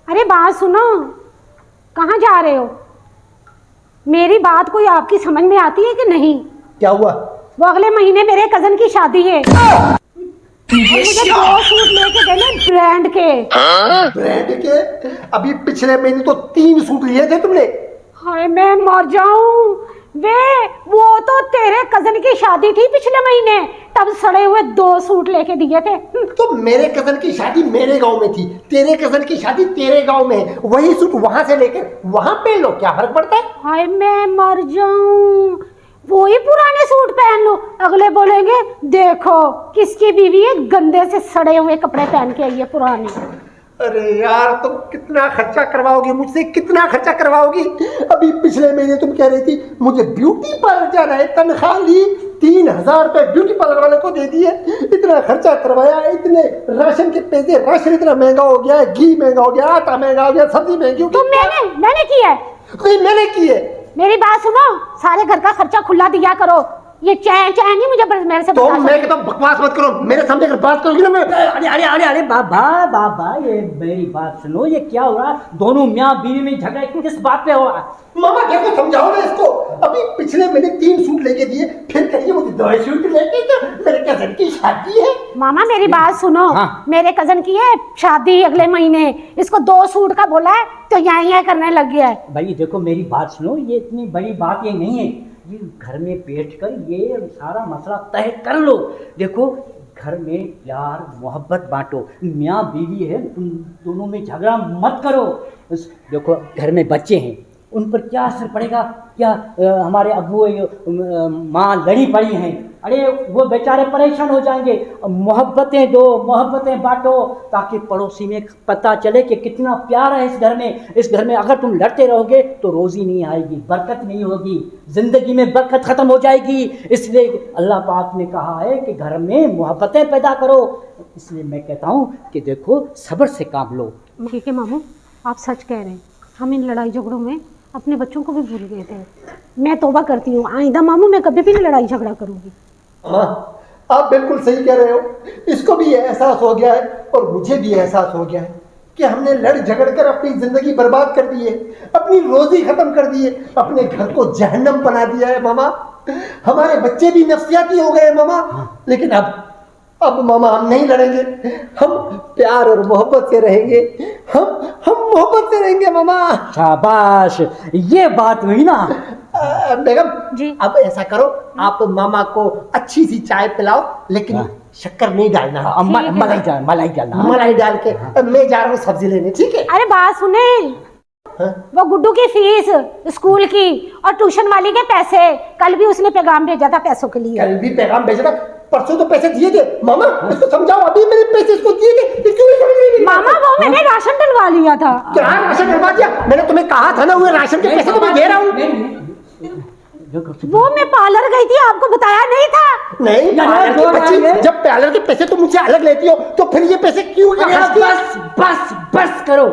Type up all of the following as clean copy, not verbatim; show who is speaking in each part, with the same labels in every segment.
Speaker 1: अरे बात सुनो, कहाँ जा रहे हो? मेरी बात कोई आपकी समझ में आती है कि नहीं?
Speaker 2: क्या हुआ?
Speaker 1: वो अगले महीने मेरे कजन की शादी है और मुझे 2 सूट लेके देने ब्रांड के।
Speaker 2: ब्रांड के? अभी पिछले महीने तो 3 सूट लिए थे तुमने।
Speaker 1: हाय मैं मर जाऊं। वो तो तेरे कजन की शादी थी पिछले महीने, तब सड़े हुए 2 सूट लेके दिए थे।
Speaker 2: तो मेरे कजन की शादी मेरे गांव में थी, तेरे कजन की शादी तेरे गांव में है, वही सूट वहां से लेकर वहां पहन लो, क्या फर्क पड़ता है?
Speaker 1: हाय मैं मर जाऊं, वही पुराने सूट पहन लो। अगले बोलेंगे देखो किसकी बीवी है, गंदे से सड़े हुए कपड़े पहन के आई है पुराने।
Speaker 2: अरे यार तुम कितना खर्चा करवाओगी मुझसे, कितना खर्चा करवाओगी? अभी पिछले महीने तुम कह रही थी मुझे ब्यूटी पार्लर जाना है, तनख्वाह ली 3,000 रुपए ब्यूटी पार्लर वाले को दे दिए, इतना खर्चा करवाया, इतने राशन के पैसे, राशन इतना महंगा हो गया है, घी महंगा हो गया, आटा महंगा हो गया, सब्जी महंगी हो गई।
Speaker 1: तो मैंने किया है।
Speaker 2: मैंने की है।
Speaker 1: मेरी बात सुनो, सारे घर का खर्चा खुला दिया करो। ये चैन नहीं मुझे मेरे से
Speaker 2: तो मैं कहता हूँ बकवास मत करो, मेरे सामने अगर बात करोगी ना मैं।
Speaker 3: अरे बाबा ये मेरी बात सुनो, ये क्या हो रहा है? दोनों मियाँ बीवी में झगड़ा किस बात पे हो रहा है?
Speaker 2: मामा देखो समझाओ ना इसको। अभी पिछले महीने 3 सूट लेके दिए, फिर कहिए मुझे 2 सूट लेके तो मेरे कजन की शादी है।
Speaker 1: मामा मेरी बात सुनो,
Speaker 3: हाँ।
Speaker 1: मेरे कजन की है शादी अगले महीने, इसको 2 सूट का बोला है तो यहाँ करने लग गया है।
Speaker 3: भाई देखो मेरी बात सुनो, ये इतनी बड़ी बात ये नहीं है, ये घर में बैठकर ये सारा मसला तय कर लो। देखो घर में प्यार मोहब्बत बांटो, मियाँ बीवी है, तुम दोनों में झगड़ा मत करो। देखो घर में बच्चे हैं, उन पर क्या असर पड़ेगा? क्या हमारे अब्बू माँ लड़ी पड़ी हैं, अरे वो बेचारे परेशान हो जाएंगे। मोहब्बतें दो, मोहब्बतें बांटो, ताकि पड़ोसी में पता चले कि कितना प्यार है इस घर में। इस घर में अगर तुम लड़ते रहोगे तो रोज़ी नहीं आएगी, बरकत नहीं होगी, ज़िंदगी में बरकत ख़त्म हो जाएगी। इसलिए अल्लाह पाक ने कहा है कि घर में मोहब्बतें पैदा करो। इसलिए मैं कहता हूँ कि देखो सब्र से काम लो।
Speaker 1: ठीक है मामू, आप सच कह रहे हैं, हम इन लड़ाई झगड़ों में अपने बच्चों को भी भूल गए थे। मैं तौबा करती हूँ, आइंदा मामू मैं कभी भी नहीं लड़ाई झगड़ा करूँगी।
Speaker 2: हाँ आप बिल्कुल सही कह रहे हो। इसको भी ये एहसास हो गया है और मुझे भी एहसास हो गया है कि हमने लड़ झगड़ कर अपनी जिंदगी बर्बाद कर दी है, अपनी रोजी खत्म कर दी है, अपने घर को जहन्नम बना दिया है मामा। हमारे बच्चे भी नफसियाती हो गए मामा। लेकिन अब मामा हम नहीं लड़ेंगे, हम प्यार और मोहब्बत से रहेंगे, हम मोहब्बत से रहेंगे मामा।
Speaker 3: शाबाश, ये बात हुई ना।
Speaker 2: बेगम
Speaker 1: जी।
Speaker 2: अब ऐसा करो, आप मामा को अच्छी सी चाय पिलाओ, लेकिन शक्कर नहीं डालना,
Speaker 3: मलाई डालना।
Speaker 2: मलाई डाल के। मैं जा रहा हूँ सब्जी लेने, ठीक है?
Speaker 1: अरे बात सुने,
Speaker 2: हाँ?
Speaker 1: वो गुड्डू की फीस स्कूल की और ट्यूशन वाली के पैसे, कल भी उसने पैगाम भेजा था पैसों के लिए।
Speaker 2: कल भी पैगाम भेजा था, परसों तो पैसे दिए थे मामा। इसको समझाओ, अभी मेरे पैसे इसको दिए थे, क्यों नहीं समझ रही?
Speaker 1: मामा वो मैंने राशन डलवा लिया था।
Speaker 2: क्या राशन डलवा दिया? मैंने तुम्हें कहा था ना, वो राशन के पैसे तो मैं दे रहा हूँ।
Speaker 1: वो मैं पार्लर गई थी, आपको बताया नहीं था?
Speaker 2: नहीं, पार्लर की बच्ची जब पार्लर के पैसे तुम मुझसे अलग लेती हो तो फिर ये पैसे क्यों खर्चती हो?
Speaker 3: बस करो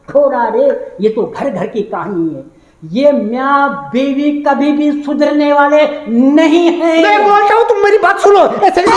Speaker 3: थोड़ा रे, ये तो घर घर की कहानी है। ये मियाँ बीवी कभी भी सुधरने वाले नहीं हैं।
Speaker 2: मैं बोलता हूँ तुम मेरी बात सुनो। ऐसे
Speaker 4: no.